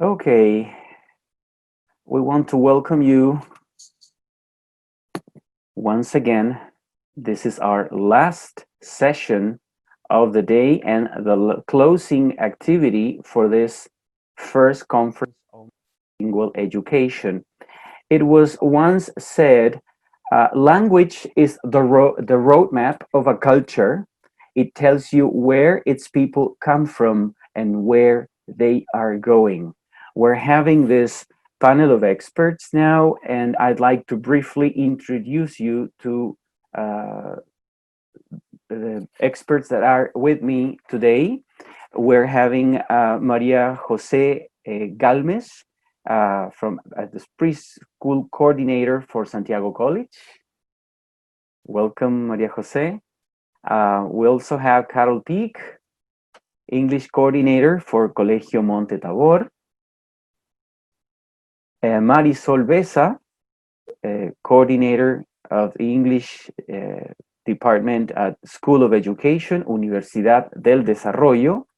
Okay, we want to welcome you once again. This is our last session of the day and the closing activity for this first conference on bilingual education. It was once said, language is the roadmap of a culture. It tells you where its people come from and where they are going. We're having this panel of experts now, and I'd like to briefly introduce you to uh, the experts that are with me today. We're having Maria José Gálmez from the preschool coordinator for Santiago College. Welcome, Maria José. We also have Carol Peak, English coordinator for Colegio Monte, Tabor. Marisol Besa, coordinator of the English department at School of Education, Universidad del Desarrollo.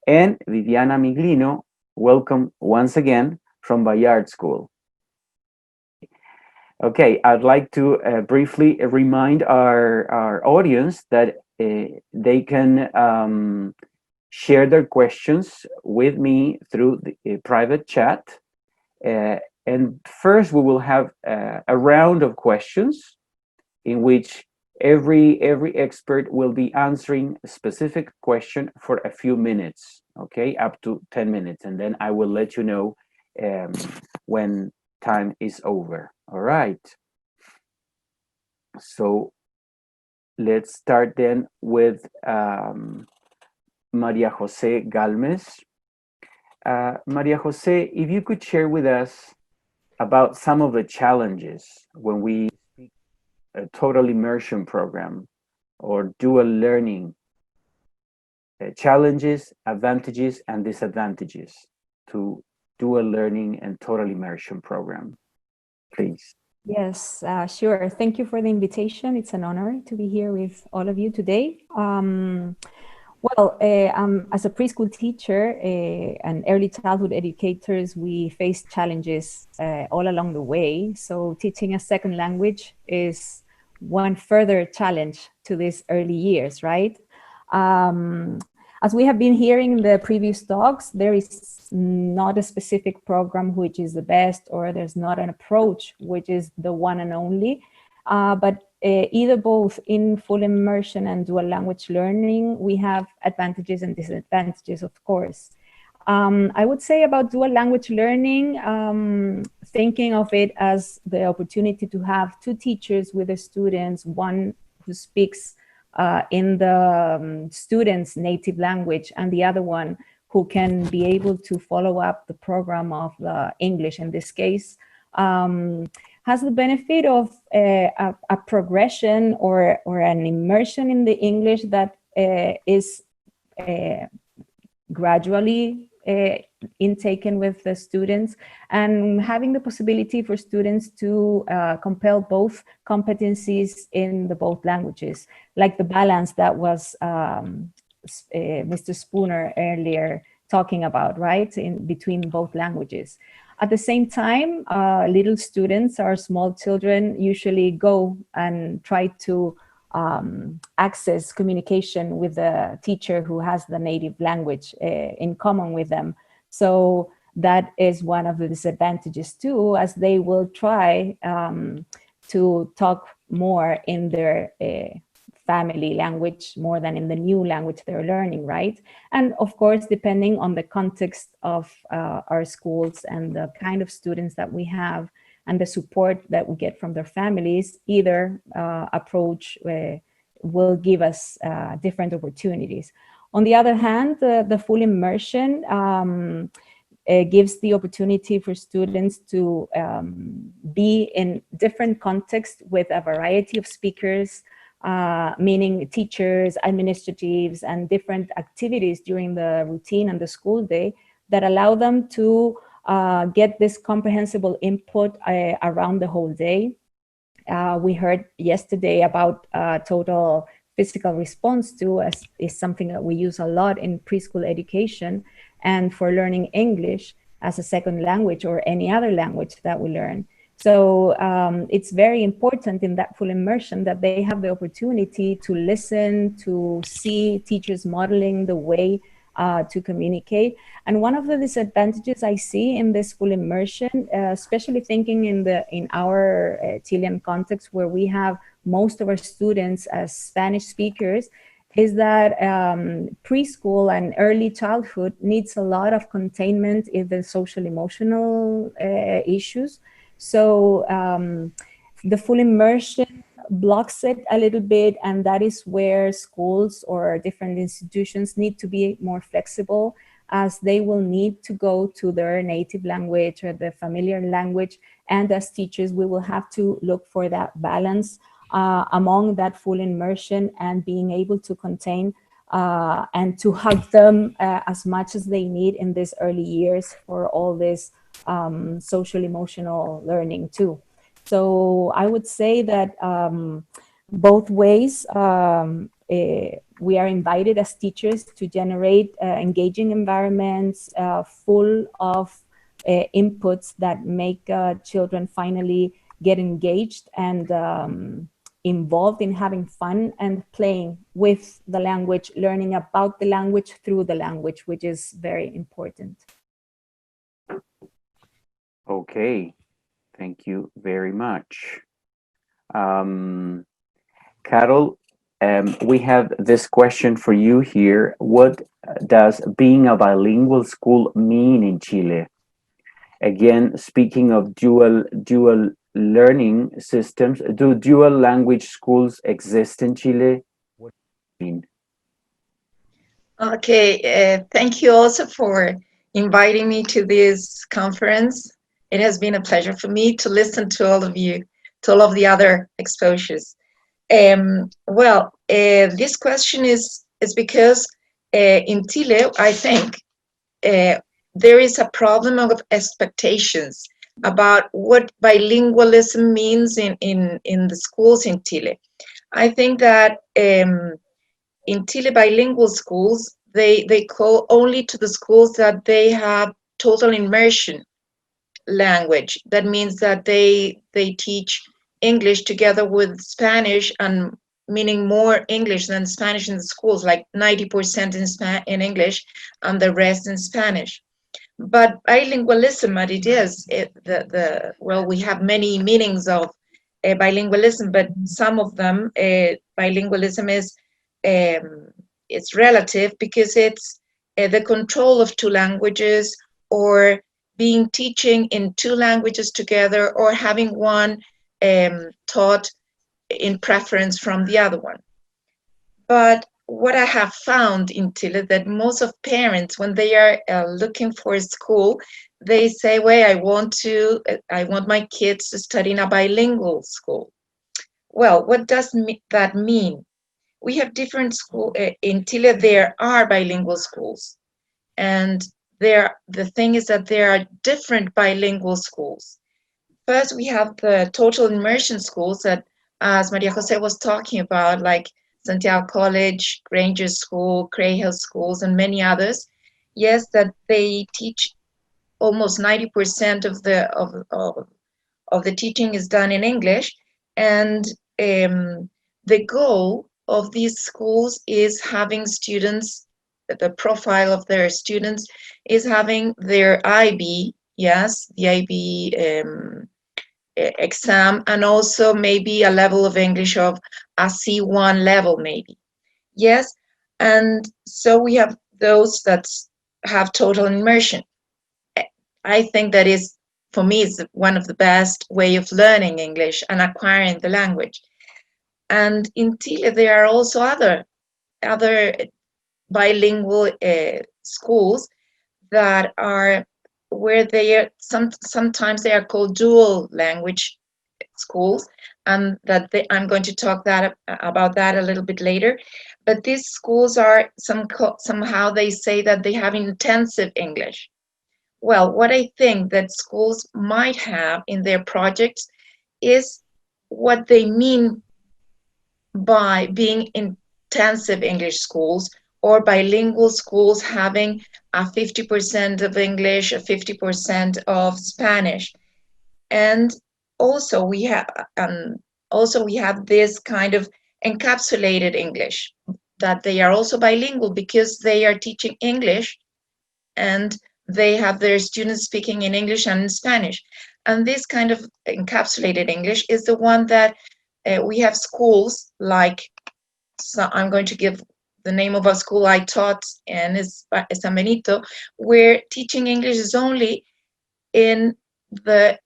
And Viviana Miglino, welcome once again from Bayard School. Okay, I'd like to briefly remind our audience that they can share their questions with me through the private chat. And first, we will have a round of questions in which every expert will be answering a specific question for a few minutes, okay, up to 10 minutes, and then I will let you know when time is over. All right. So let's start then with Maria José Gálmez. Maria José, if you could share with us about some of the challenges when we speak a total immersion program or dual learning, challenges, advantages, and disadvantages to dual learning and total immersion program, please. Yes, sure. Thank you for the invitation. It's an honor to be here with all of you today. As a preschool teacher and early childhood educators, we face challenges all along the way. So teaching a second language is one further challenge to these early years, right? As we have been hearing in the previous talks, there is not a specific program which is the best, or there's not an approach which is the one and only, but either both in full immersion and dual language learning, we have advantages and disadvantages, of course. I would say about dual language learning, thinking of it as the opportunity to have two teachers with the students, one who speaks in the student's native language and the other one who can be able to follow up the program of the English in this case, has the benefit of a progression or an immersion in the English that is gradually intaken with the students, and having the possibility for students to compel both competencies in the both languages, like the balance that was Mr. Spooner earlier talking about, right, in between both languages. At the same time, little students or small children usually go and try to access communication with the teacher who has the native language in common with them. So that is one of the disadvantages too, as they will try to talk more in their family language more than in the new language they're learning, right? And of course, depending on the context of our schools and the kind of students that we have and the support that we get from their families, either approach will give us different opportunities. On the other hand, the full immersion gives the opportunity for students to be in different contexts with a variety of speakers, meaning teachers, administratives, and different activities during the routine and the school day that allow them to get this comprehensible input around the whole day. We heard yesterday about total physical response to is something that we use a lot in preschool education and for learning English. as a second language or any other language that we learn. So it's very important in that full immersion that they have the opportunity to listen, to see teachers modeling the way to communicate. And one of the disadvantages I see in this full immersion, especially thinking in our Chilean context where we have most of our students as Spanish speakers, is that preschool and early childhood needs a lot of containment in the social emotional issues. So the full immersion blocks it a little bit, and that is where schools or different institutions need to be more flexible, as they will need to go to their native language or the familiar language. And as teachers, we will have to look for that balance among that full immersion and being able to contain and to hug them as much as they need in these early years for all this social emotional learning too. So I would say that both ways we are invited as teachers to generate engaging environments full of inputs that make children finally get engaged and involved in having fun and playing with the language, learning about the language through the language, which is very important. Okay, thank you very much. Carol, we have this question for you here. What does being a bilingual school mean in Chile? Again, speaking of dual learning systems, do dual language schools exist in Chile? What do you mean? Okay, thank you also for inviting me to this conference. It has been a pleasure for me to listen to all of you, to all of the other exposures. This question is because in Chile, I think there is a problem of expectations about what bilingualism means in the schools in Chile. I think that in Chile, bilingual schools, they call only to the schools that they have total immersion language. That means that they teach English together with Spanish, and meaning more English than Spanish in the schools, like 90% in English and the rest in Spanish. But bilingualism, what it is, we have many meanings of bilingualism, but some of them, bilingualism is it's relative because it's the control of two languages, or being teaching in two languages together, or having one taught in preference from the other one. But what I have found in Chile, that most of parents, when they are looking for a school, they say, well, I want my kids to study in a bilingual school. Well, what does that mean? We have different schools. In Chile, there are bilingual schools. And the thing is that there are different bilingual schools. First, we have the total immersion schools that, as Maria Jose was talking about, like Santiago College, Granger School, Colegio schools, and many others. Yes, that they teach almost 90% of the teaching is done in English, and the goal of these schools is having students. The profile of their students is having their IB, yes, the IB exam, and also maybe a level of English of a C1 level, maybe. Yes, and so we have those that have total immersion. I think that is, for me, is one of the best way of learning English and acquiring the language. And in Chile, there are also other bilingual schools that are where they are sometimes they are called dual language schools, and that I'm going to talk about that a little bit later. But these schools are somehow they say that they have intensive English. Well, what I think that schools might have in their projects is what they mean by being intensive English schools, or bilingual schools having a 50% of English, a 50% of Spanish. And also we have this kind of encapsulated English, that they are also bilingual because they are teaching English and they have their students speaking in English and in Spanish. And this kind of encapsulated English is the one that we have schools like, so I'm going to give the name of a school I taught in, is San Benito, where teaching English is only in the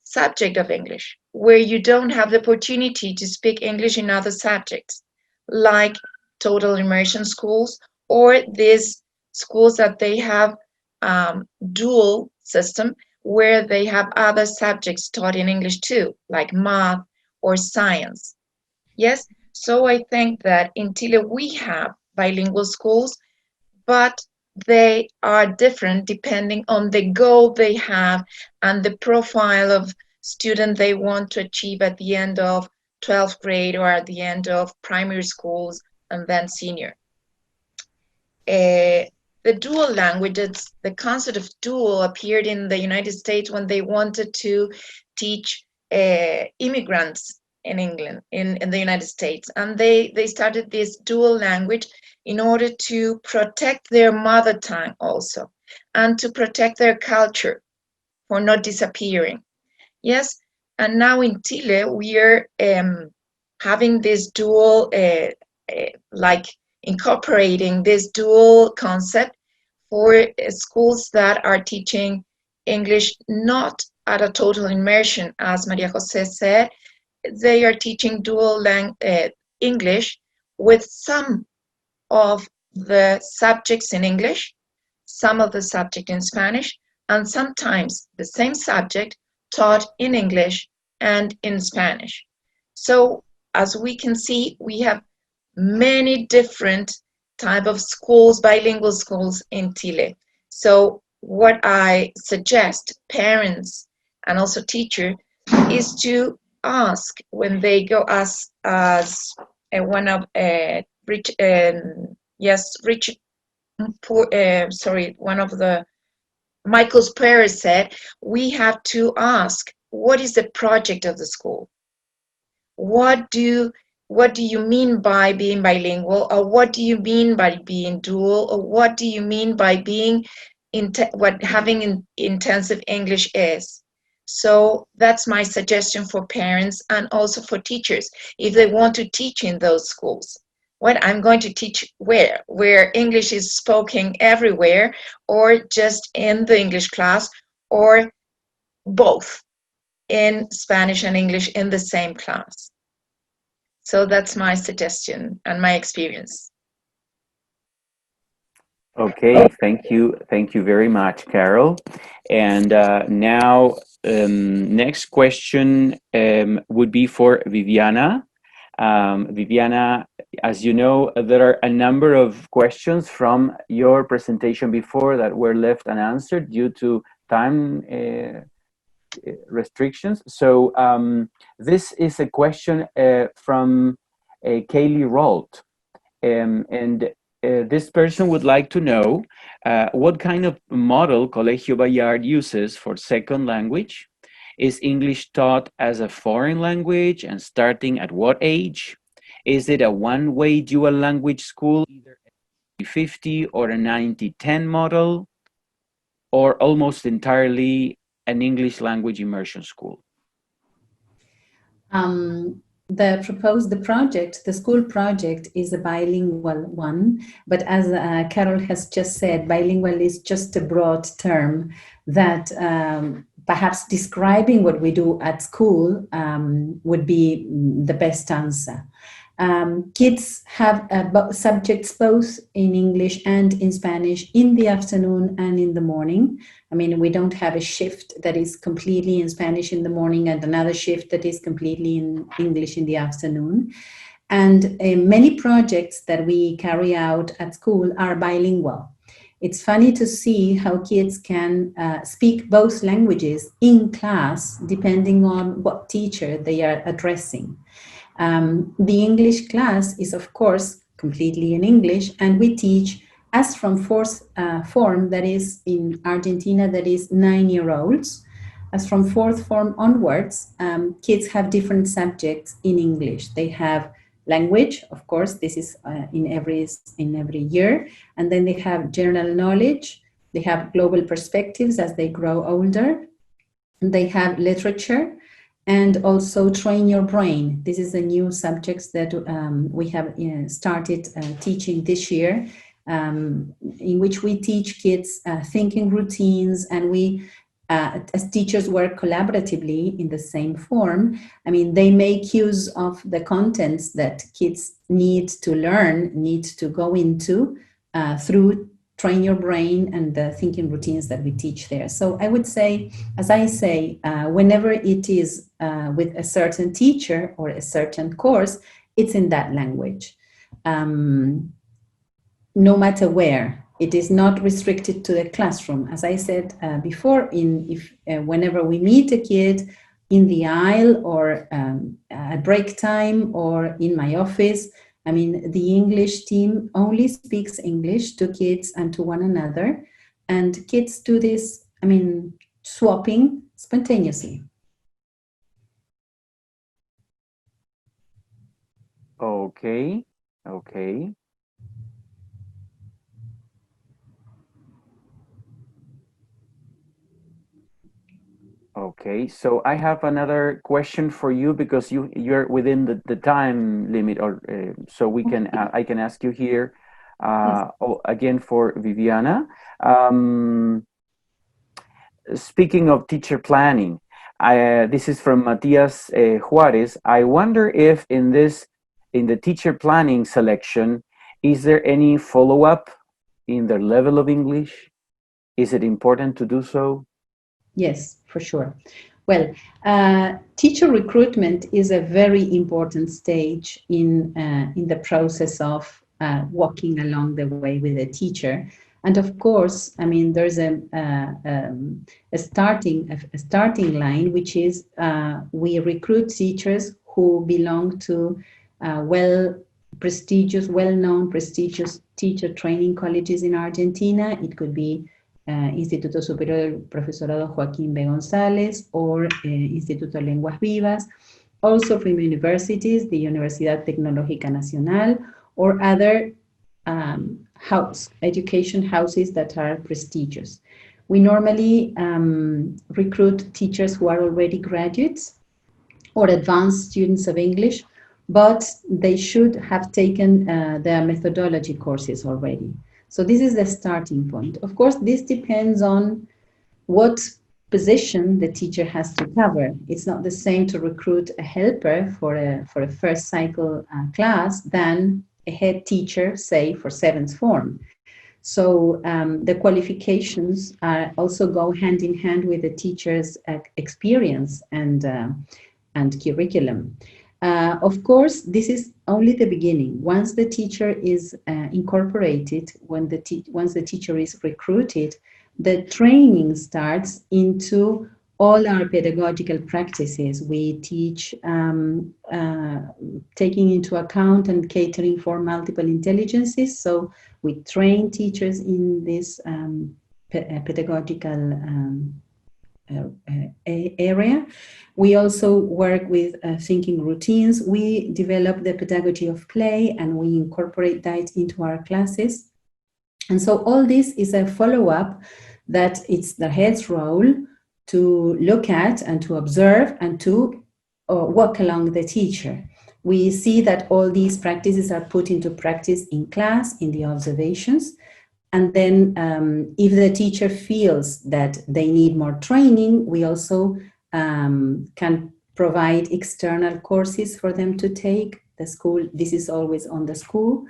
subject of English, where you don't have the opportunity to speak English in other subjects, like total immersion schools, or these schools that they have dual system, where they have other subjects taught in English too, like math or science. Yes, so I think that in Chile we have bilingual schools, but they are different depending on the goal they have and the profile of student they want to achieve at the end of 12th grade or at the end of primary schools and then senior. The dual languages, the concept of dual appeared in the United States when they wanted to teach immigrants in England, in the United States. And they started this dual language in order to protect their mother tongue also, and to protect their culture for not disappearing. Yes, and now in Chile, we are having this dual, like incorporating this dual concept for schools that are teaching English not at a total immersion, as Maria Jose said. They are teaching dual English with some of the subjects in English, some of the subject in Spanish, and sometimes the same subject taught in English and in Spanish. So as we can see, we have many different type of schools, bilingual schools in Chile. So what I suggest parents and also teachers is to ask when they go as one of one of the Michael's Perez said, we have to ask, what is the project of the school? What do you mean by being bilingual, or what do you mean by being dual, or what do you mean by being what having intensive English is? So that's my suggestion for parents and also for teachers if they want to teach in those schools. What I'm going to teach where English is spoken everywhere, or just in the English class, or both in Spanish and English in the same class. So that's my suggestion and my experience. Okay, thank you very much, Carol. And now, next question would be for Viviana. Viviana, as you know, there are a number of questions from your presentation before that were left unanswered due to time restrictions. So this is a question from Kaylee Rolt. And this person would like to know what kind of model Colegio Bayard uses for second language. Is English taught as a foreign language, and starting at what age? Is it a one-way dual language school, either a 50 or a 90-10 model, or almost entirely an English language immersion school? The school project is a bilingual one, but as Carol has just said, bilingual is just a broad term that perhaps describing what we do at school would be the best answer. Kids have subjects both in English and in Spanish in the afternoon and in the morning. I mean, we don't have a shift that is completely in Spanish in the morning and another shift that is completely in English in the afternoon. And many projects that we carry out at school are bilingual. It's funny to see how kids can speak both languages in class, depending on what teacher they are addressing. The English class is, of course, completely in English, and we teach as from fourth form, that is in Argentina, that is 9-year-olds. As from fourth form onwards, kids have different subjects in English. They have language, of course, this is in every year, and then they have general knowledge, they have global perspectives as they grow older, and they have literature, and also train your brain. This is a new subject that we have started teaching this year, in which we teach kids thinking routines, and we as teachers work collaboratively in the same form. I mean, they make use of the contents that kids need to learn, need to go into through Train Your Brain and the thinking routines that we teach there. So I would say, as I say, whenever it is with a certain teacher or a certain course, it's in that language. No matter where. It is not restricted to the classroom. As I said before, whenever we meet a kid in the aisle or at break time or in my office, I mean, the English team only speaks English to kids and to one another. And kids do this, I mean, swapping spontaneously. Okay, okay. Okay, so I have another question for you because you're within the time limit, or so we can I can ask you here again for Viviana. Speaking of teacher planning, this is from Matias Juarez. I wonder if in the teacher planning selection, is there any follow-up in their level of English? Is it important to do so? Yes, for sure. Well, teacher recruitment is a very important stage in the process of walking along the way with a teacher. And of course, I mean, there's a starting line, which is we recruit teachers who belong to well-known prestigious teacher training colleges in Argentina. It could be Instituto Superior del Profesorado Joaquín B. González or Instituto de Lenguas Vivas, also from universities, the Universidad Tecnológica Nacional, or other education houses that are prestigious. We normally recruit teachers who are already graduates or advanced students of English, but they should have taken their methodology courses already. So this is the starting point. Of course, this depends on what position the teacher has to cover. It's not the same to recruit a helper for a first cycle class than a head teacher, say, for seventh form. So the qualifications also go hand in hand with the teacher's experience and curriculum. Of course, this is only the beginning. Once the teacher is incorporated, once the teacher is recruited, the training starts into all our pedagogical practices. We teach taking into account and catering for multiple intelligences. So we train teachers in this pedagogical area. We also work with thinking routines. We develop the pedagogy of play and we incorporate that into our classes. And so all this is a follow-up that it's the head's role to look at and to observe and to walk along the teacher. We see that all these practices are put into practice in class, in the observations. And then if the teacher feels that they need more training, we also can provide external courses for them to take. The school, this is always on the school.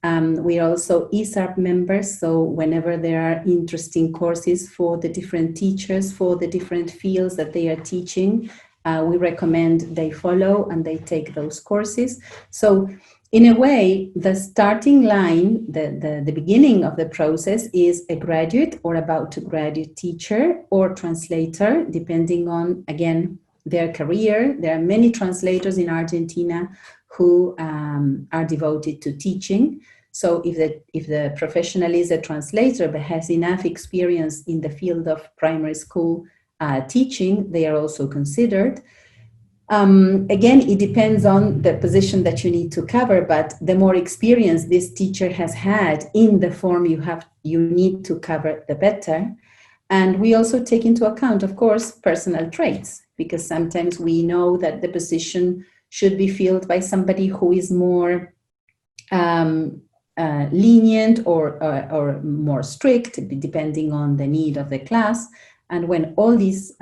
We are also ESARP members, so whenever there are interesting courses for the different teachers, for the different fields that they are teaching, we recommend they follow and they take those courses. So in a way, the starting line, the beginning of the process is a graduate or about to graduate teacher or translator, depending on, again, their career. There are many translators in Argentina who are devoted to teaching. So if the professional is a translator but has enough experience in the field of primary school teaching, they are also considered. Again, it depends on the position that you need to cover, but the more experience this teacher has had in the form you need to cover, the better. And we also take into account, of course, personal traits, because sometimes we know that the position should be filled by somebody who is more lenient or more strict, depending on the need of the class. And when all these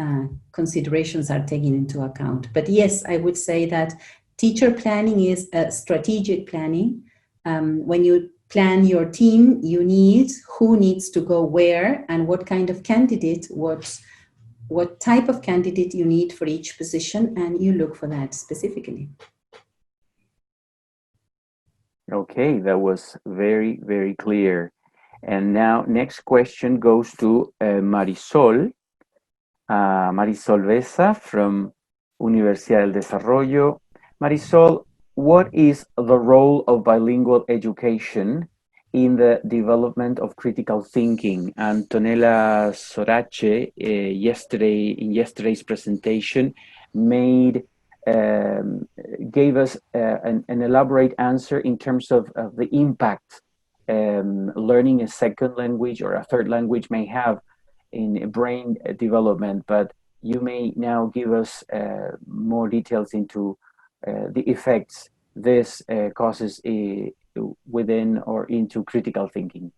considerations are taken into account. But yes, I would say that teacher planning is a strategic planning. When you plan your team, you need who needs to go where and what kind of candidate, what type of candidate you need for each position, and you look for that specifically. Okay, that was very, very clear. And now next question goes to Marisol. Marisol Besa from Universidad del Desarrollo. Marisol, what is the role of bilingual education in the development of critical thinking? Antonella Sorace, in yesterday's presentation, gave us an elaborate answer in terms of the impact learning a second language or a third language may have in brain development, but you may now give us more details into the effects this causes within or into critical thinking.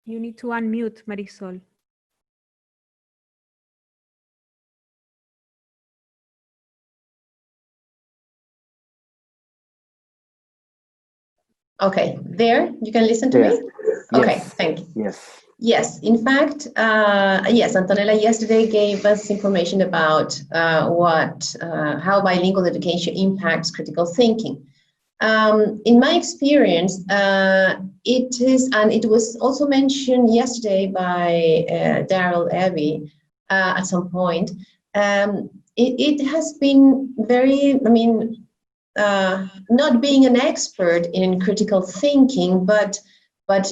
You need to unmute, Marisol. Okay, there, you can listen to me? Okay, Yes. thank you. Yes. Yes, in fact, yes, Antonella yesterday gave us information about how bilingual education impacts critical thinking. In my experience, it is, and it was also mentioned yesterday by Daryl Abbey at some point, it has been very, not being an expert in critical thinking, but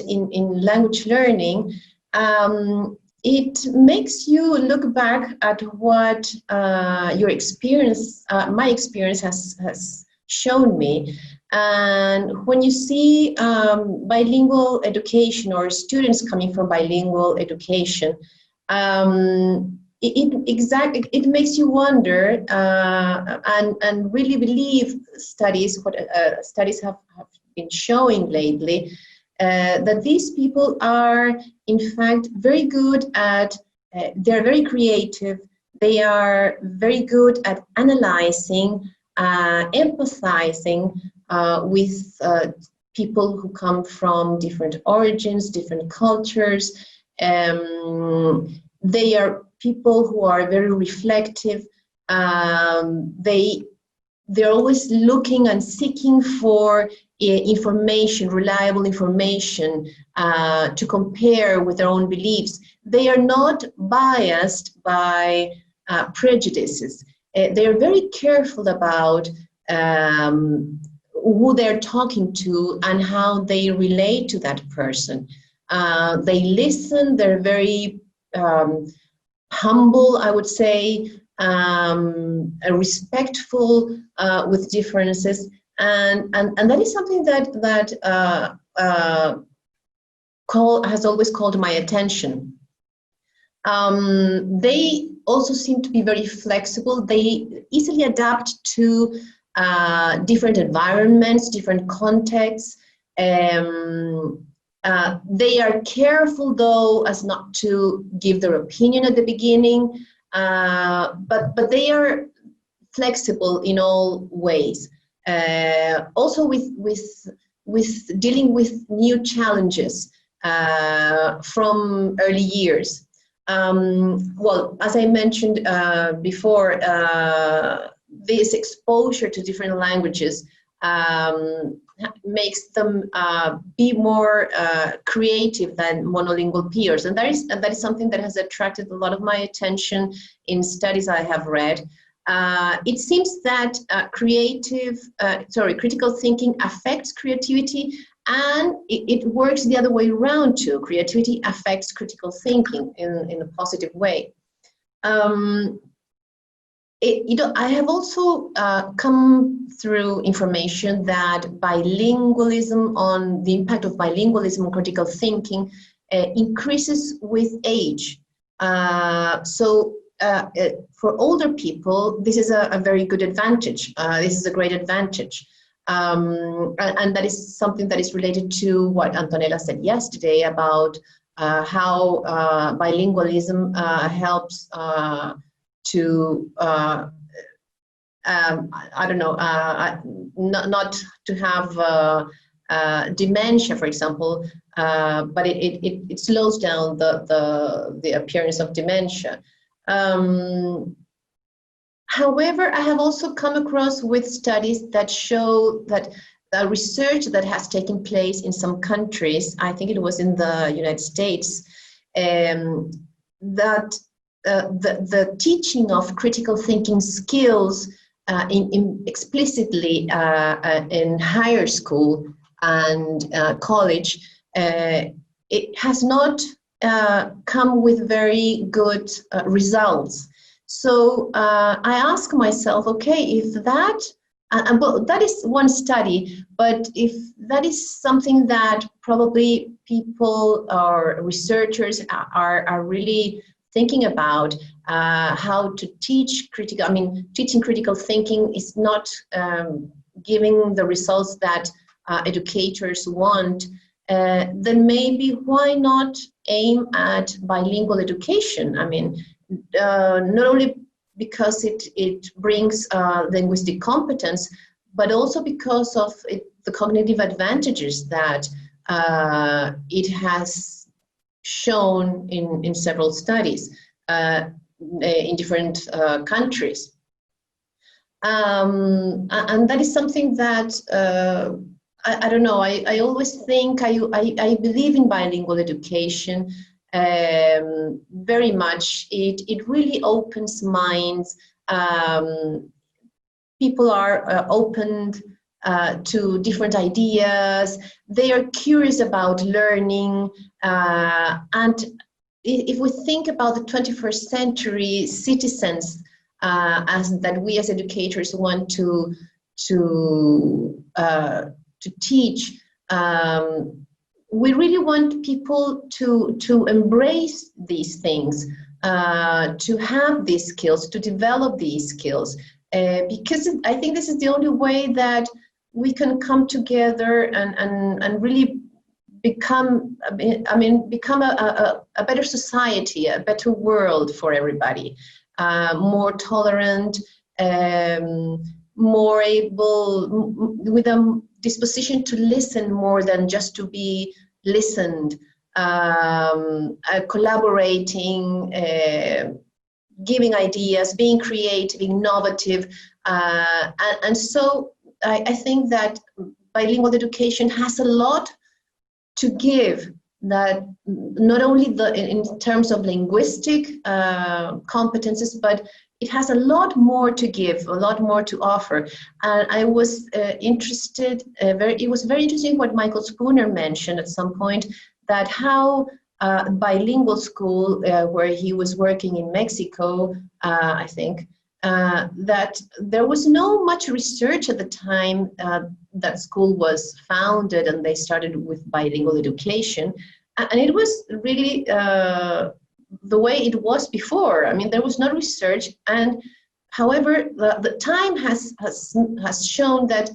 in language learning, it makes you look back at what your experience, my experience has shown me. And when you see bilingual education or students coming from bilingual education, it makes you wonder and really believe studies, what studies have been showing lately, that these people are in fact very good at, they're very creative, they are very good at analyzing, empathizing with people who come from different origins, different cultures. They are people who are very reflective. They're always looking and seeking for information, reliable information to compare with their own beliefs. They are not biased by prejudices. They are very careful about who they're talking to and how they relate to that person. They listen, they're very humble, I would say, respectful with differences, and that is something that has always called my attention. They also seem to be very flexible. They easily adapt to different environments, different contexts. They are careful, though, as not to give their opinion at the beginning, but they are flexible in all ways. Also with dealing with new challenges from early years. Well, as I mentioned before, this exposure to different languages makes them be more creative than monolingual peers, and that is something that has attracted a lot of my attention in studies I have read. It seems that critical thinking affects creativity, and it works the other way around too. Creativity affects critical thinking in a positive way. I have also come through information that the impact of bilingualism on critical thinking increases with age. So for older people, this is a very good advantage. This is a great advantage. And that is something that is related to what Antonella said yesterday about how bilingualism helps to I don't know, not to have dementia, for example, but it slows down the appearance of dementia. However, I have also come across with studies that show that the research that has taken place in some countries, I think it was in the United States, that the teaching of critical thinking skills explicitly in higher school and college, it has not come with very good results. So I ask myself, okay, if that, well, that is one study, but if that is something that probably people or researchers are really thinking about, how to teach teaching critical thinking is not giving the results that educators want, then maybe why not aim at bilingual education? I mean, not only because it brings linguistic competence, but also because of the cognitive advantages that it has shown in several studies in different countries. And that is something that I don't know, I always think, I believe in bilingual education very much. It really opens minds. People are opened to different ideas. They are curious about learning. And if we think about the 21st century citizens, as that we as educators want to teach, we really want people to embrace these things, to have these skills, to develop these skills, because I think this is the only way that we can come together and really become a better society, a better world for everybody, more tolerant, more able, with a disposition to listen more than just to be listened, collaborating, giving ideas, being creative, innovative, and so I think that bilingual education has a lot to give, that not only in terms of linguistic competences, but it has a lot more to give, a lot more to offer. And I was interested, it was very interesting what Michael Spooner mentioned at some point, that how bilingual school, where he was working in Mexico, I think, that there was no much research at the time that school was founded and they started with bilingual education. And it was really the way it was before. I mean, there was no research, and however, the time has shown that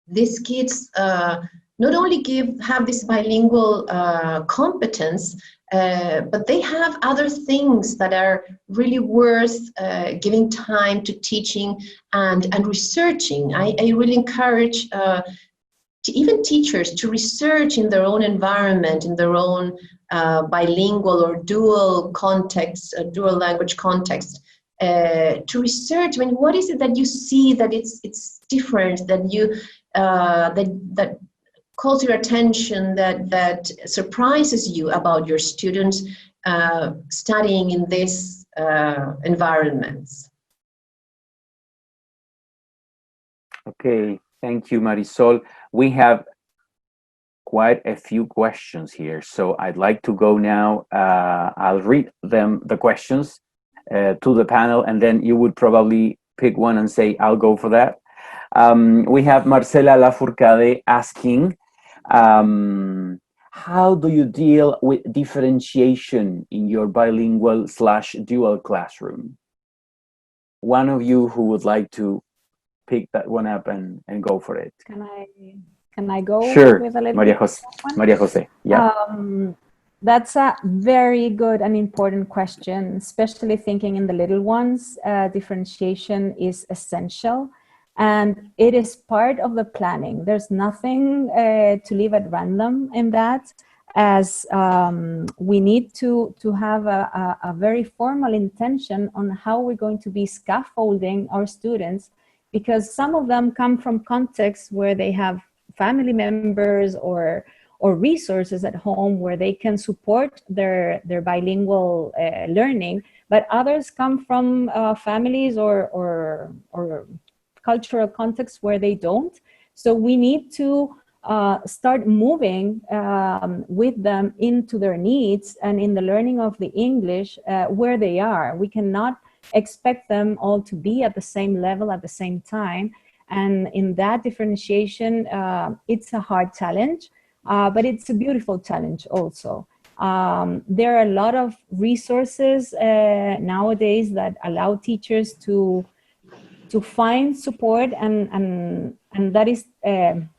these kids not only have this bilingual competence, but they have other things that are really worth giving time to teaching and researching. I really encourage even teachers to research in their own environment, in their own bilingual or dual context, dual language context, to research. I mean, what is it that you see that it's different, that you that calls your attention, that surprises you about your students studying in these environments? Okay, thank you, Marisol. We have quite a few questions here, so I'd like to go now. I'll read the questions to the panel, and then you would probably pick one and say, I'll go for that. We have Marcela Lafourcade asking, how do you deal with differentiation in your bilingual/dual classroom? One of you who would like to pick that one up and go for it. Can I go? Sure, with a little Maria Jose. Yeah. That's a very good and important question, especially thinking in the little ones. Differentiation is essential, and it is part of the planning. There's nothing to leave at random in that, as we need to have a very formal intention on how we're going to be scaffolding our students, because some of them come from contexts where they have family members or resources at home where they can support their bilingual learning, but others come from families or cultural contexts where they don't. So we need to start moving with them into their needs and in the learning of the English where they are. We cannot expect them all to be at the same level at the same time. And in that differentiation, it's a hard challenge, but it's a beautiful challenge also. There are a lot of resources nowadays that allow teachers to find support, and that is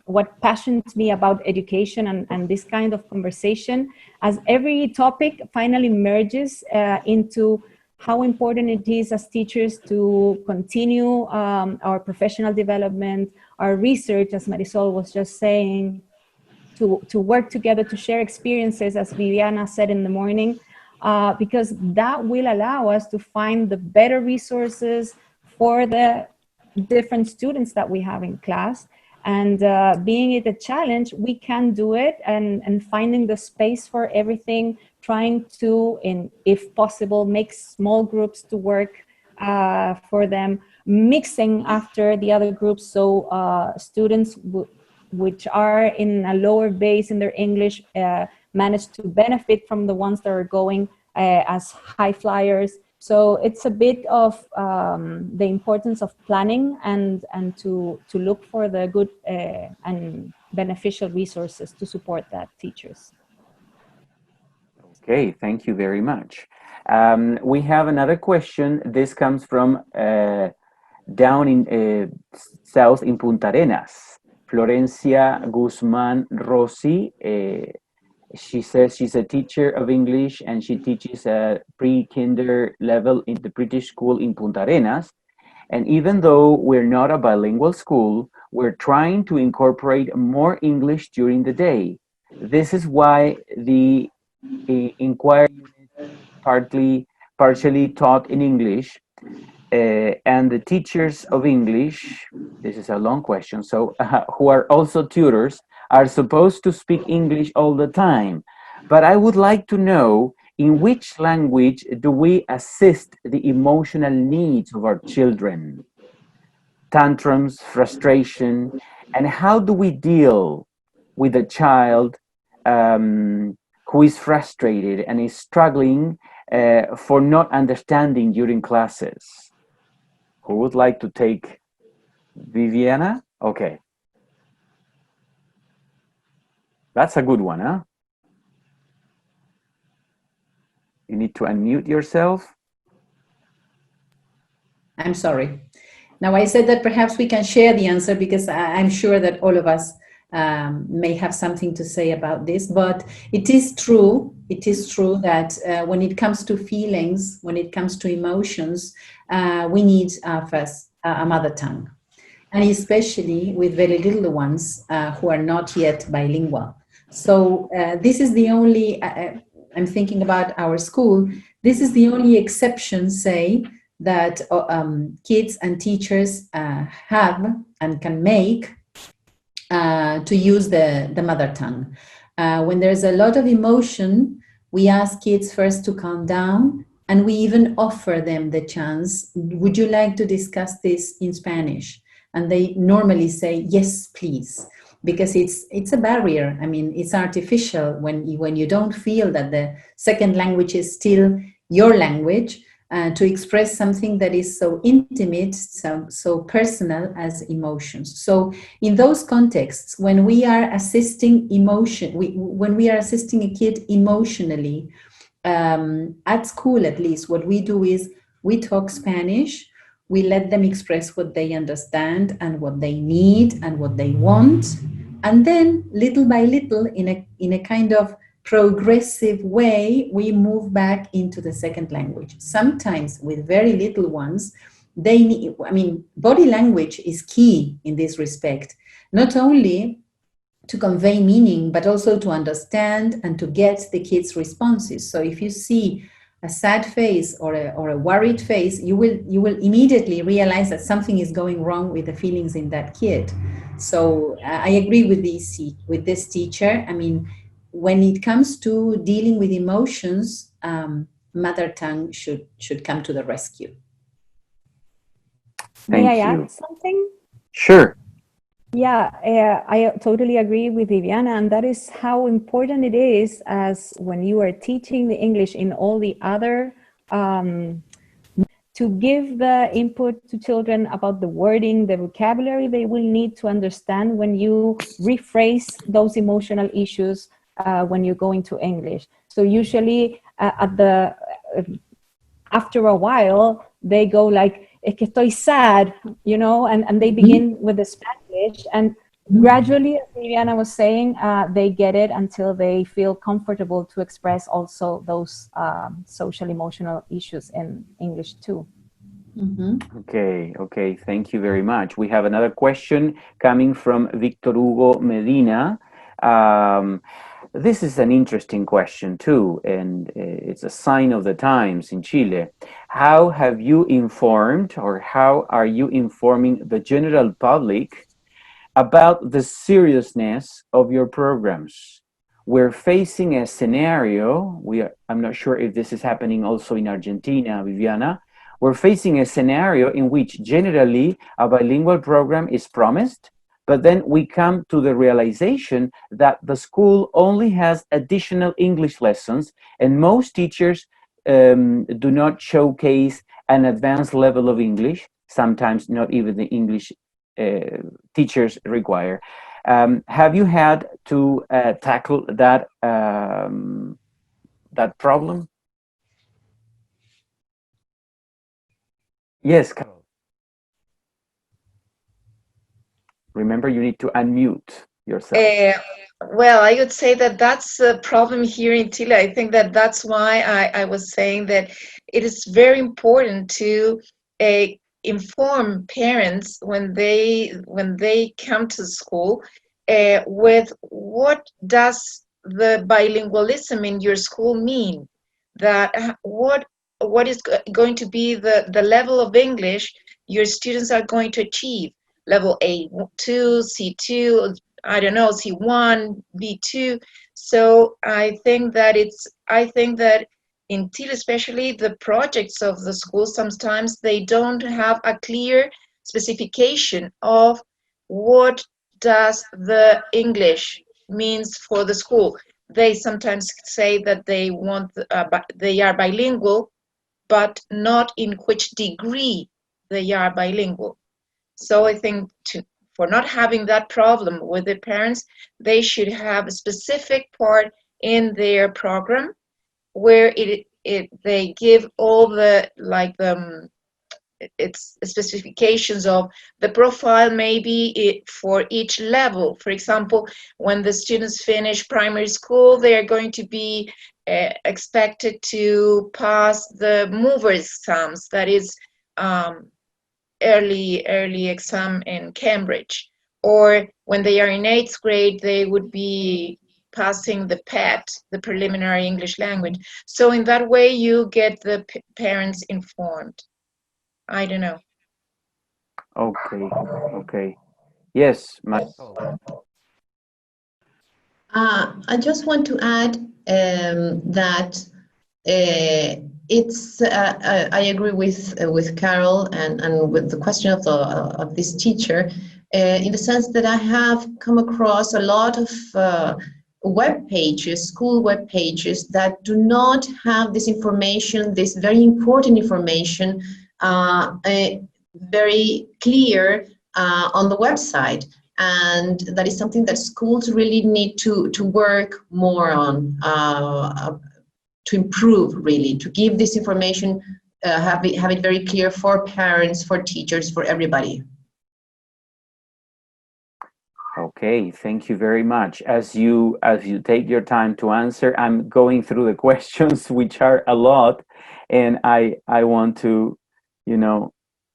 what passions me about education and this kind of conversation, as every topic finally merges into how important it is as teachers to continue our professional development, our research, as Marisol was just saying, to work together, to share experiences, as Viviana said in the morning, because that will allow us to find the better resources for the different students that we have in class. And being it a challenge, we can do it, and finding the space for everything, trying to, if possible, make small groups to work for them, mixing after the other groups, so students which are in a lower base in their English manage to benefit from the ones that are going as high flyers. So it's a bit of the importance of planning and to look for the good and beneficial resources to support that, teachers. Okay, thank you very much. We have another question. This comes from down in south in Punta Arenas. Florencia Guzman Rossi. She says she's a teacher of English and she teaches at pre-kinder level in the British school in Punta Arenas. And even though we're not a bilingual school, we're trying to incorporate more English during the day. This is why the inquiry unit partially taught in English, and the teachers of English, this is a long question, so who are also tutors, are supposed to speak English all the time. But I would like to know, in which language do we assist the emotional needs of our children? Tantrums, frustration, and how do we deal with a child who is frustrated and is struggling for not understanding during classes? Who would like to take Viviana? Okay. That's a good one, huh? You need to unmute yourself. I'm sorry. Now, I said that perhaps we can share the answer because I'm sure that all of us may have something to say about this, but it is true that when it comes to feelings, when it comes to emotions, we need first a mother tongue. And especially with very little ones who are not yet bilingual. So this is the only, I'm thinking about our school, this is the only exception, say, that kids and teachers have and can make to use the mother tongue. When there's a lot of emotion, we ask kids first to calm down, and we even offer them the chance, would you like to discuss this in Spanish? And they normally say, yes, please, because it's a barrier. I mean, it's artificial when you don't feel that the second language is still your language, to express something that is so intimate, so personal as emotions. So in those contexts, when we are assisting emotion, when we are assisting a kid emotionally, at school at least, what we do is we talk Spanish, we let them express what they understand and what they need and what they want, and then little by little, in a kind of progressive way, we move back into the second language. Sometimes with very little ones, they need, I mean, body language is key in this respect, not only to convey meaning, but also to understand and to get the kids' responses. So if you see a sad face or a worried face, you will immediately realize that something is going wrong with the feelings in that kid. So I agree with this teacher. I mean, when it comes to dealing with emotions, mother tongue should come to the rescue. May I Thank you. add something? Sure. Yeah, I totally agree with Viviana, and that is how important it is as when you are teaching the English in all the other, to give the input to children about the wording, the vocabulary they will need to understand when you rephrase those emotional issues when you go into English. So usually after a while, they go like, es que estoy sad, you know, and they begin with the Spanish, and gradually, as Viviana was saying, they get it until they feel comfortable to express also those social emotional issues in English too. Okay, thank you very much. We have another question coming from Victor Hugo Medina. This is an interesting question too, and it's a sign of the times in Chile. How have you informed, or how are you informing the general public about the seriousness of your programs? We're facing a scenario, I'm not sure if this is happening also in Argentina, Viviana. We're facing a scenario in which generally a bilingual program is promised, but then we come to the realization that the school only has additional English lessons, and most teachers do not showcase an advanced level of English, sometimes not even the English teachers require. Have you had to tackle that problem? Yes, Carol. Remember, you need to unmute yourself. Well, I would say that that's a problem here in Chile. I think that that's why I was saying that it is very important to inform parents when they come to school with what does the bilingualism in your school mean, that what is going to be the level of English your students are going to achieve. Level A2, C2, I don't know, C1, B2. So I think that in Chile especially, the projects of the school, sometimes they don't have a clear specification of what does the English means for the school. They sometimes say that they are bilingual, but not in which degree they are bilingual. So I think for not having that problem with the parents, they should have a specific part in their program where they give all the its specifications of the profile, maybe for each level. For example, when the students finish primary school, they are going to be expected to pass the mover exams, that is early exam in Cambridge, or when they are in 8th grade, they would be passing the PET, the preliminary English language. So in that way, you get the parents informed. I don't know. Okay. Yes, Marisol. I just want to add that I agree with Carol and with the question of this teacher, in the sense that I have come across a lot of web pages, school web pages, that do not have this information, this very important information, very clear on the website. And that is something that schools really need to work more on, to improve, really, to give this information, have it very clear for parents, for teachers, for everybody. Okay, thank you very much. As you take your time to answer, I'm going through the questions, which are a lot, and I want to,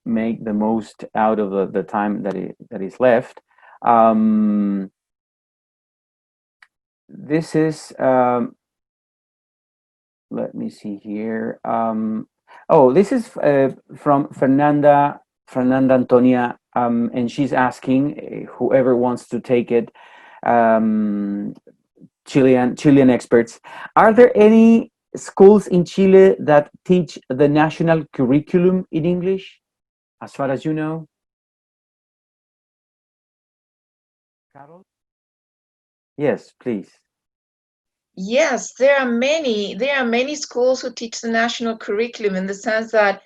make the most out of the time that is left. This is let me see here. This is from Fernanda Antonia, and she's asking, whoever wants to take it, Chilean experts, are there any schools in Chile that teach the national curriculum in English, as far as you know? Carol? Yes, please. Yes, there are many schools who teach the national curriculum, in the sense that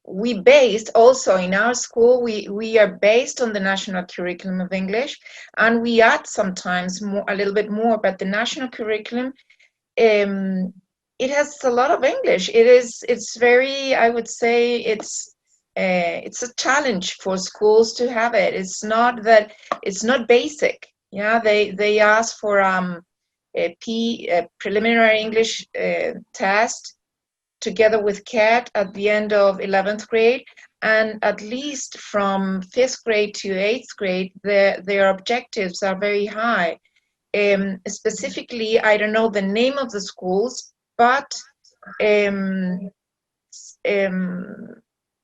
we based also in our school, we are based on the national curriculum of English, and we add sometimes a little bit more, but the national curriculum, it has a lot of English. It's very, I would say, it's a challenge for schools to have it. It's not basic. Yeah, they ask for a preliminary English test together with CAT at the end of 11th grade, and at least from 5th grade to 8th grade, their objectives are very high. Specifically, I don't know the name of the schools, but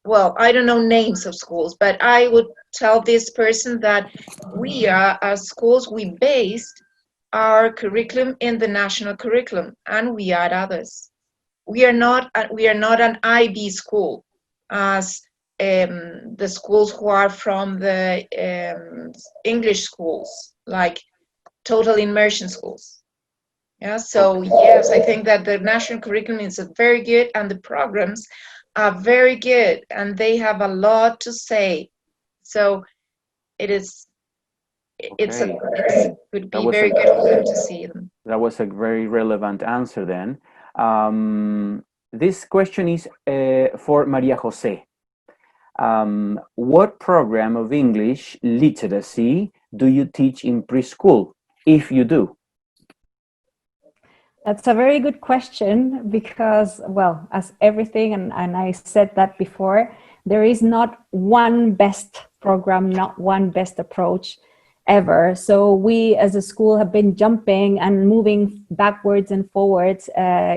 well, I don't know names of schools, but I would tell this person that we are, as schools, we based our curriculum in the national curriculum, and we add others. We are not an IB school, as the schools who are from the English schools, like total immersion schools. Yeah, so yes, I think that the national curriculum is very good, and the programs are very good, and they have a lot to say. So it would be very good for them to see them. That was a very relevant answer then. This question is for Maria José. What program of English literacy do you teach in preschool, if you do? That's a very good question, because, well, as everything, and I said that before, there is not one best program, not one best approach ever. So we as a school have been jumping and moving backwards and forwards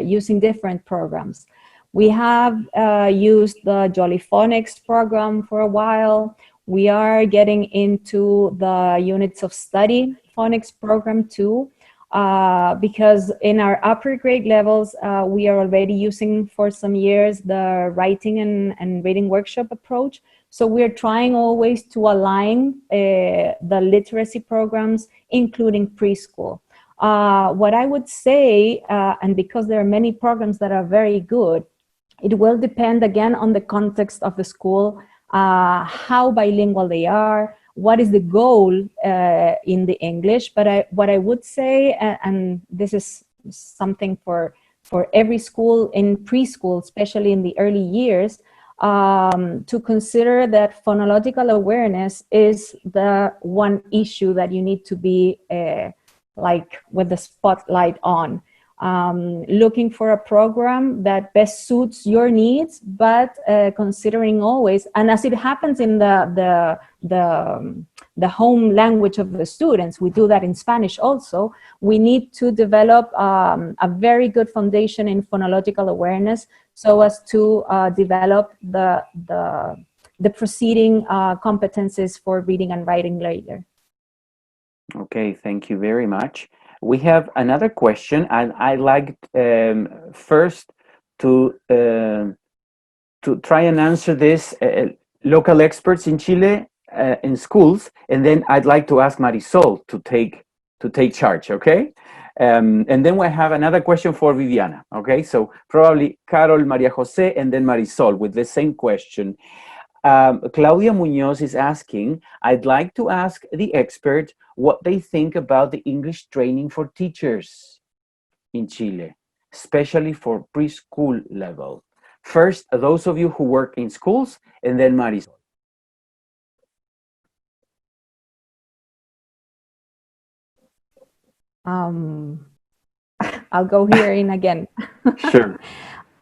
using different programs. We have used the Jolly Phonics program for a while. We are getting into the units of study phonics program too. Because in our upper grade levels, we are already using for some years the writing and reading workshop approach. So we're trying always to align the literacy programs, including preschool. What I would say, and because there are many programs that are very good, it will depend again on the context of the school, how bilingual they are, what is the goal in the English. But what I would say, and this is something for every school in preschool, especially in the early years, to consider that phonological awareness is the one issue that you need to be like with the spotlight on. looking for a program that best suits your needs, but considering always, and as it happens in the home language of the students, we do that in Spanish also, we need to develop a very good foundation in phonological awareness so as to develop the preceding competences for reading and writing later. Okay, thank you very much. We have another question, and I'd like first to try and answer this, local experts in Chile in schools, and then I'd like to ask Marisol to take charge, okay? And then we have another question for Viviana, okay? So probably Carol, Maria Jose, and then Marisol with the same question. Claudia Muñoz is asking, I'd like to ask the expert what they think about the English training for teachers in Chile, especially for preschool level. First, those of you who work in schools, and then Marisol. I'll go here in again. Sure.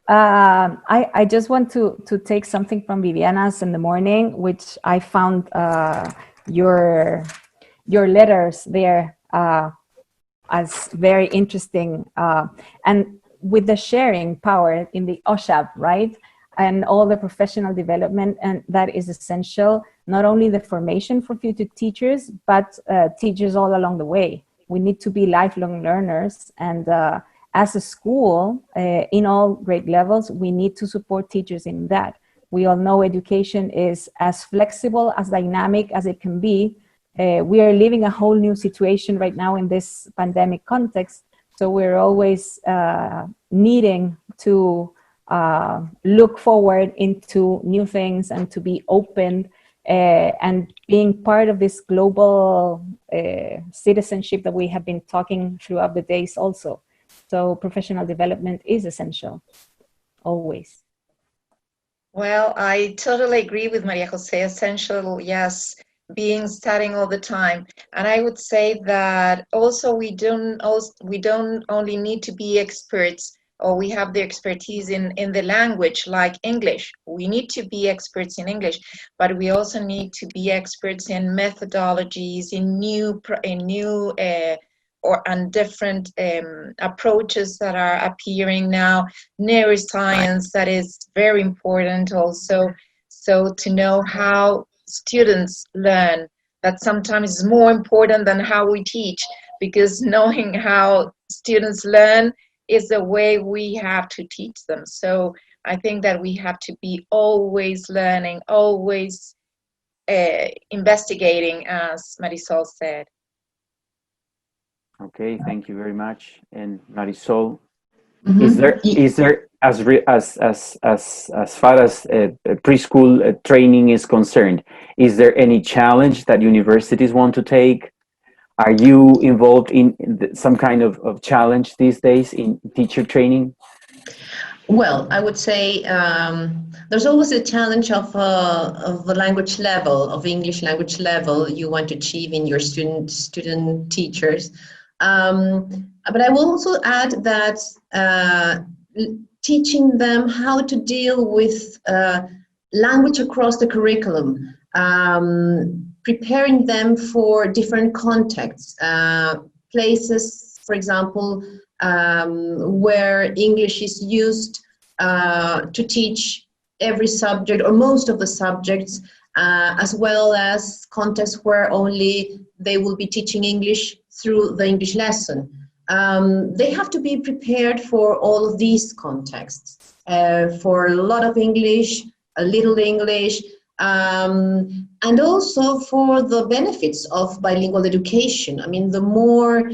I just want to take something from Viviana's in the morning, which I found your letters there as very interesting, and with the sharing power in the OSHAP, right? And all the professional development, and that is essential, not only the formation for future teachers, but teachers all along the way. We need to be lifelong learners, and as a school, in all grade levels, we need to support teachers in that. We all know education is as flexible, as dynamic as it can be. We are living a whole new situation right now in this pandemic context, so we're always needing to look forward into new things and to be open and being part of this global citizenship that we have been talking throughout the days also. So professional development is essential, always. Well, I totally agree with Maria Jose. Essential, yes, being studying all the time. And I would say that also we don't only need to be experts, or we have the expertise in the language like English. We need to be experts in English, but we also need to be experts in methodologies, in new and different approaches that are appearing now. Neuroscience, that is very important also. So to know how students learn, that sometimes is more important than how we teach, because knowing how students learn is the way we have to teach them. So I think that we have to be always learning, always investigating, as Marisol said. Okay, thank you very much. And Marisol, Mm-hmm. is there as far as preschool training is concerned, is there any challenge that universities want to take? Are you involved in some kind of challenge these days in teacher training? Well, I would say there's always a challenge of the language level, of English language level you want to achieve in your student teachers. But I will also add that teaching them how to deal with language across the curriculum, preparing them for different contexts, places, for example, where English is used to teach every subject or most of the subjects, as well as contexts where only they will be teaching English through the English lesson. They have to be prepared for all of these contexts, for a lot of English, a little English, and also for the benefits of bilingual education. I mean, the more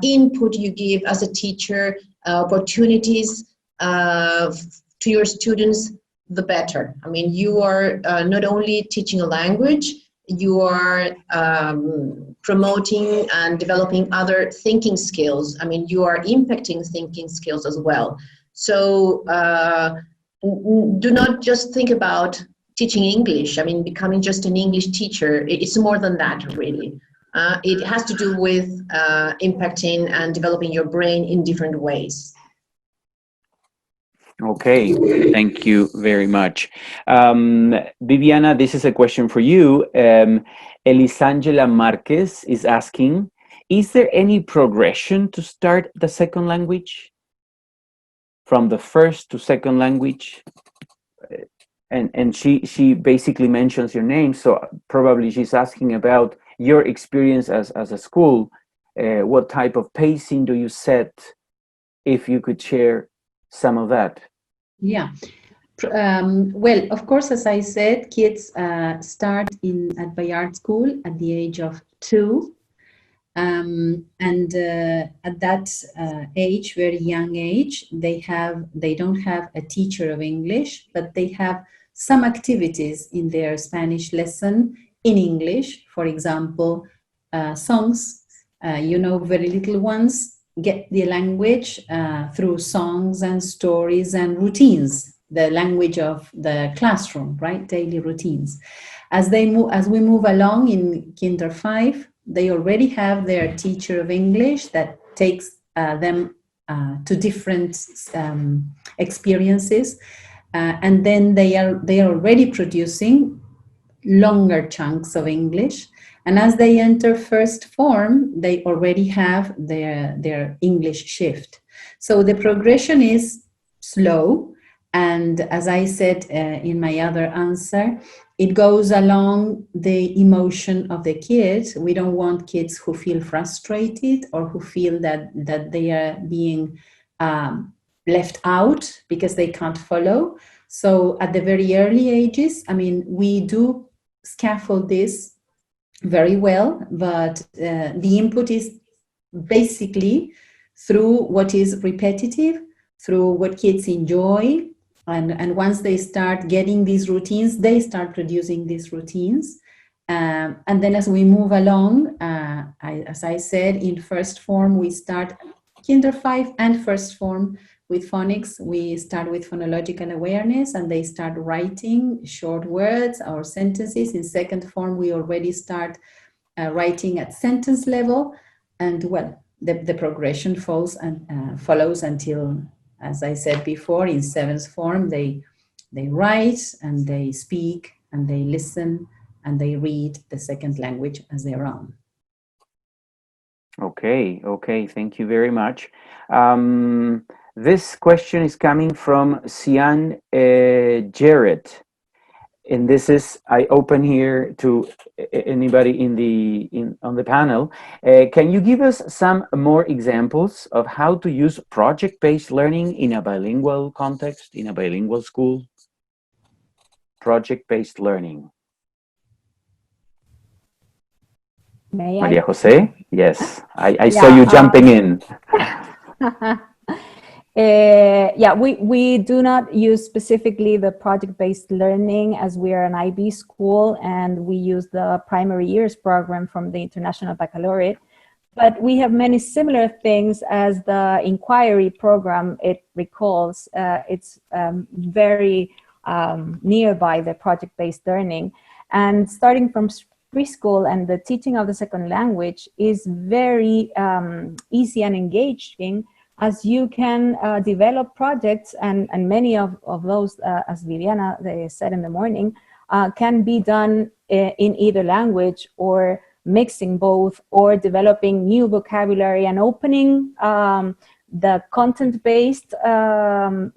input you give as a teacher, opportunities to your students, the better. I mean, you are not only teaching a language, you are promoting and developing other thinking skills. I mean, you are impacting thinking skills as well. So do not just think about teaching English. I mean, becoming just an English teacher. It's more than that, really. It has to do with impacting and developing your brain in different ways. Okay, thank you very much. Viviana, this is a question for you. Elisangela Marquez is asking, is there any progression to start the second language? From the first to second language? And she basically mentions your name, so probably she's asking about your experience as a school. What type of pacing do you set? If you could share some of that. Yeah. Well, of course, as I said, kids start at Bayard School at the age of 2. And at that age, very young age, they don't have a teacher of English, but they have some activities in their Spanish lesson in English. For example, songs, very little ones get the language through songs and stories and routines, the language of the classroom, right? Daily routines. As we move along in Kinder 5, they already have their teacher of English that takes them to different experiences, and then they are already producing longer chunks of English. And as they enter first form, they already have their English shift. So the progression is slow. And as I said in my other answer, it goes along the emotion of the kids. We don't want kids who feel frustrated or who feel that they are being left out because they can't follow. So at the very early ages, we do scaffold this very well, but the input is basically through what is repetitive, through what kids enjoy, and once they start getting these routines, they start producing these routines. And then as we move along, as I said, in first form, we start Kinder 5 and first form with phonics. We start with phonological awareness, and they start writing short words or sentences. In second form, we already start writing at sentence level, and well, the progression follows until, as I said before, in seventh form, they write and they speak and they listen and they read the second language as their own. Okay, thank you very much. This question is coming from Sian Jarrett. And this is, I open here to anybody on the panel. Can you give us some more examples of how to use project-based learning in a bilingual context, in a bilingual school? Project-based learning. Maria Jose? Yes, I saw you jumping in. Yeah, we do not use specifically the project-based learning, as we are an IB school and we use the primary years program from the International Baccalaureate. But we have many similar things as the inquiry program it recalls. It's very nearby the project-based learning. And starting from preschool, and the teaching of the second language is very easy and engaging, as you can develop projects, and many of those, as Viviana said in the morning, can be done in either language, or mixing both, or developing new vocabulary and opening the content-based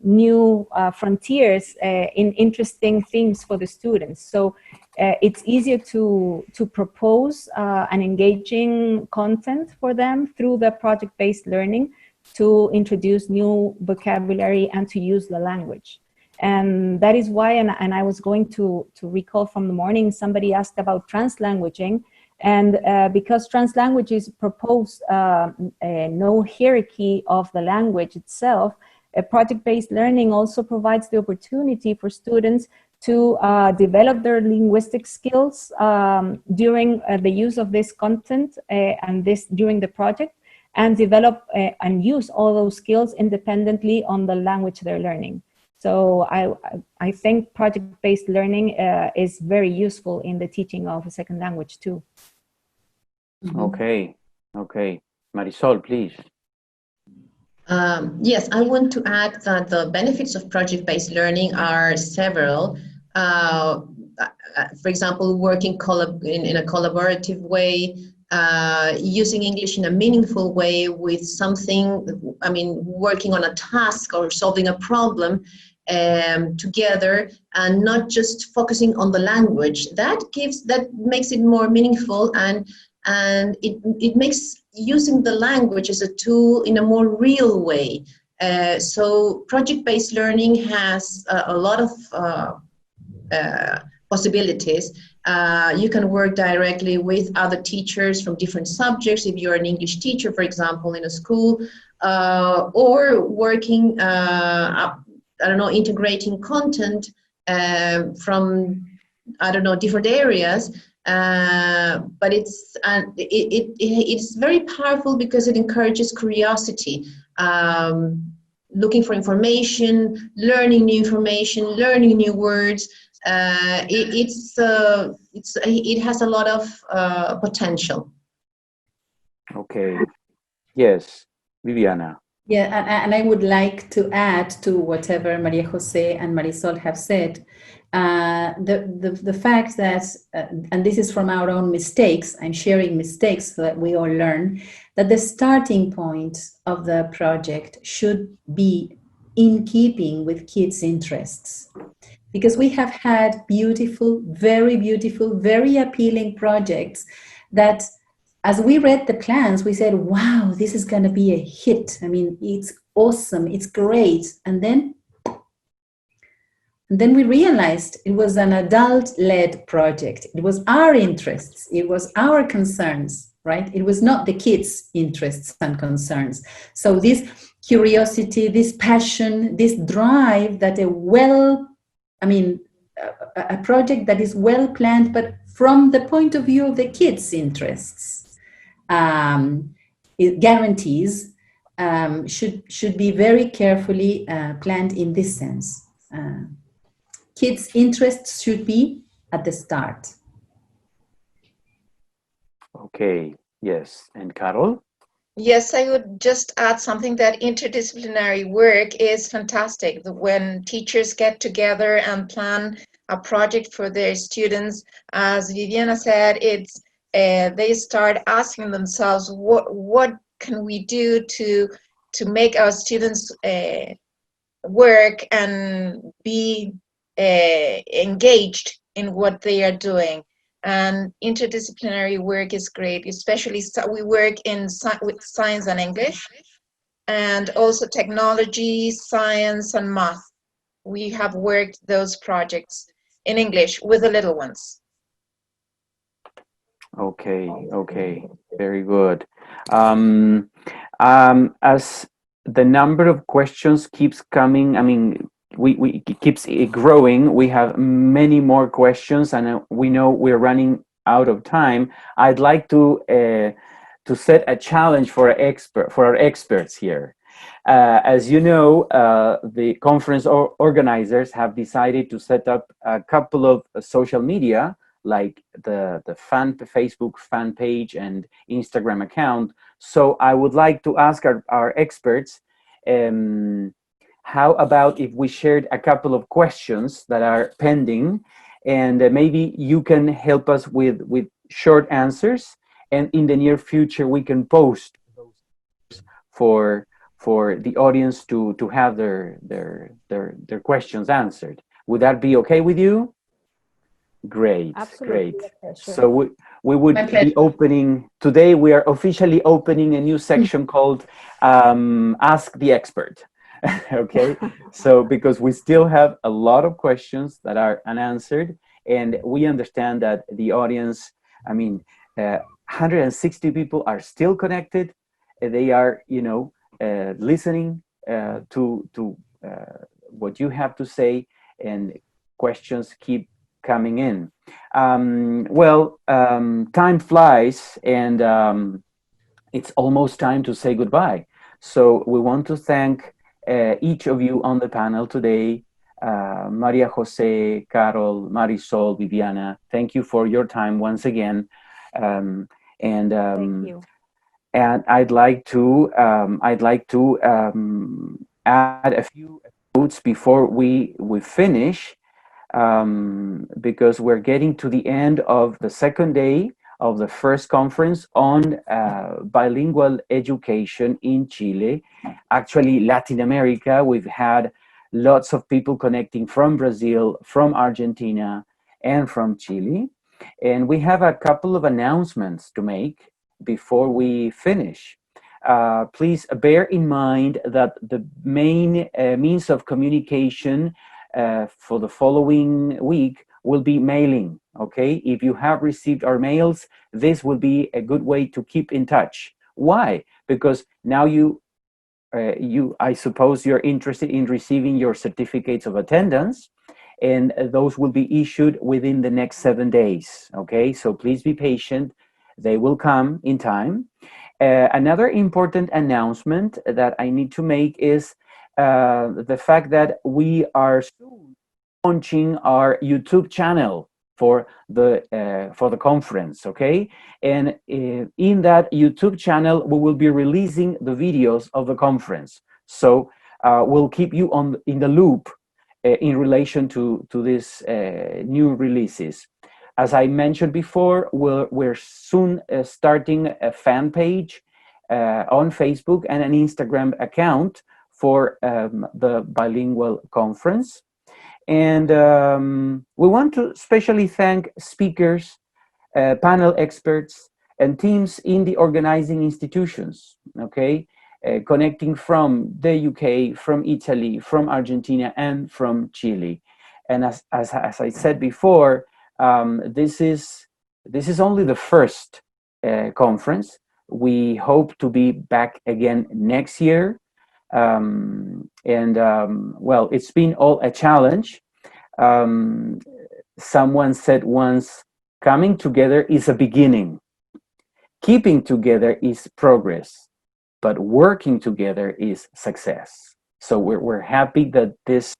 new frontiers in interesting themes for the students. So it's easier to propose an engaging content for them through the project-based learning, to introduce new vocabulary and to use the language. And that is why, and I was going to recall from the morning, somebody asked about translanguaging, and because translanguages propose no hierarchy of the language itself, project-based learning also provides the opportunity for students to develop their linguistic skills during the use of this content and during the project, and develop and use all those skills independently on the language they're learning. So I think project-based learning is very useful in the teaching of a second language too. Okay, okay. Marisol, please. Yes, I want to add that the benefits of project-based learning are several. For example, working in a collaborative way, using English in a meaningful way with something, I mean, working on a task or solving a problem together, and not just focusing on the language. That makes it more meaningful, and it makes using the language as a tool in a more real way. So project-based learning has a lot of possibilities. You can work directly with other teachers from different subjects, if you're an English teacher, for example, in a school, or working, I don't know, integrating content from, I don't know, different areas. But it's very powerful because it encourages curiosity, looking for information, learning new information, learning new words. It has a lot of potential. Okay. Yes, Viviana. Yeah, and I would like to add to whatever Maria Jose and Marisol have said, the fact that, and this is from our own mistakes, I'm sharing mistakes so that we all learn, that the starting point of the project should be in keeping with kids' interests. Because we have had beautiful, very appealing projects that, as we read the plans, we said, wow, this is going to be a hit. I mean, it's awesome, it's great. And then we realized it was an adult-led project. It was our interests, it was our concerns, right? It was not the kids' interests and concerns. So this curiosity, this passion, this drive that a project that is well planned, but from the point of view of the kids' interests, it guarantees should be very carefully planned in this sense. Kids' interests should be at the start. Okay, yes. And Carol? Yes, I would just add something, that interdisciplinary work is fantastic. When teachers get together and plan a project for their students, as Viviana said, it's they start asking themselves, what can we do to make our students work and be engaged in what they are doing. And interdisciplinary work is great, especially we work with science and English, and also technology, science, and math. We have worked those projects in English with the little ones. Okay, okay, very good. As the number of questions keeps coming, I mean, we keeps growing. We have many more questions, and we know we're running out of time. I'd like to set a challenge for our experts here. As you know, the conference organizers have decided to set up a couple of social media, like the Facebook fan page and Instagram account. So I would like to ask our experts, how about if we shared a couple of questions that are pending, and maybe you can help us with short answers, and in the near future we can post those for the audience to have their questions answered. Would that be okay with you? Great. Absolutely. Great. Okay, sure. So we would be opening today. We are officially opening a new section called Ask the Expert. Okay, so because we still have a lot of questions that are unanswered, and we understand that the audience, I mean, 160 people are still connected. They are, listening to what you have to say, and questions keep coming in. Time flies, and it's almost time to say goodbye. So we want to thank each of you on the panel today, Maria Jose, Carol, Marisol, Viviana. Thank you for your time once again. And Thank you. and I'd like to add a few notes before we finish, because we're getting to the end of the second day of the first conference on bilingual education in Chile. Actually, Latin America, we've had lots of people connecting from Brazil, from Argentina, and from Chile. And we have a couple of announcements to make before we finish. Please bear in mind that the main means of communication for the following week will be mailing, okay? If you have received our mails, this will be a good way to keep in touch. Why? Because now I suppose you're interested in receiving your certificates of attendance, and those will be issued within the next 7 days, okay? So please be patient. They will come in time. Another important announcement that I need to make is the fact that we are soon launching our YouTube channel for the conference, okay? And in that YouTube channel, we will be releasing the videos of the conference. So we'll keep you in the loop in relation to these new releases. As I mentioned before, we're soon starting a fan page on Facebook and an Instagram account for the bilingual conference. And we want to especially thank speakers, panel experts, and teams in the organizing institutions, okay? Connecting from the UK, from Italy, from Argentina, and from Chile. And as I said before, this is only the first conference. We hope to be back again next year. Well, it's been all a challenge. Someone said once, coming together is a beginning. Keeping together is progress, but working together is success. So we're happy that this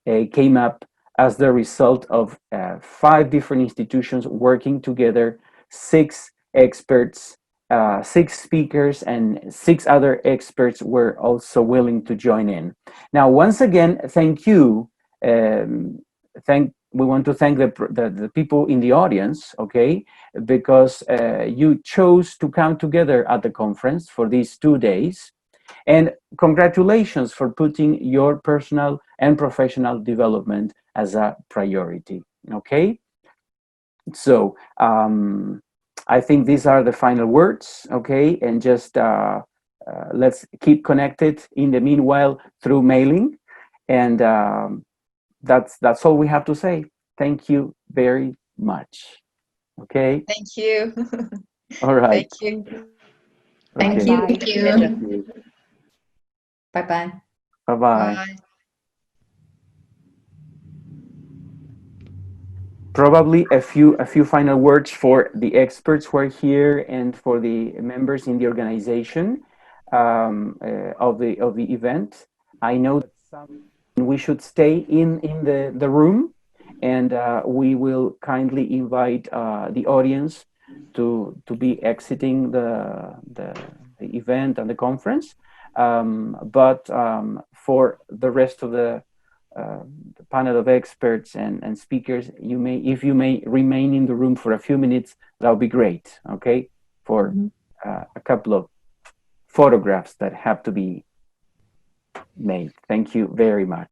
came up as the result of 5 different institutions working together, 6 experts, 6 speakers, and 6 other experts were also willing to join in. Now, once again, thank you. We want to thank the people in the audience, okay, because you chose to come together at the conference for these 2 days. And congratulations for putting your personal and professional development as a priority, okay? So I think these are the final words, okay? And just let's keep connected in the meanwhile through mailing. And that's all we have to say. Thank you very much, okay? Thank you. All right. Thank you. Thank Okay. you. Bye. Thank you. Bye-bye. Bye-bye. Bye. Probably a few final words for the experts who are here and for the members in the organization of the event. I know that we should stay in the room, and we will kindly invite the audience to be exiting the event and the conference. But for the rest of the panel of experts and speakers, if you may remain in the room for a few minutes, that would be great, okay? For a couple of photographs that have to be made. Thank you very much.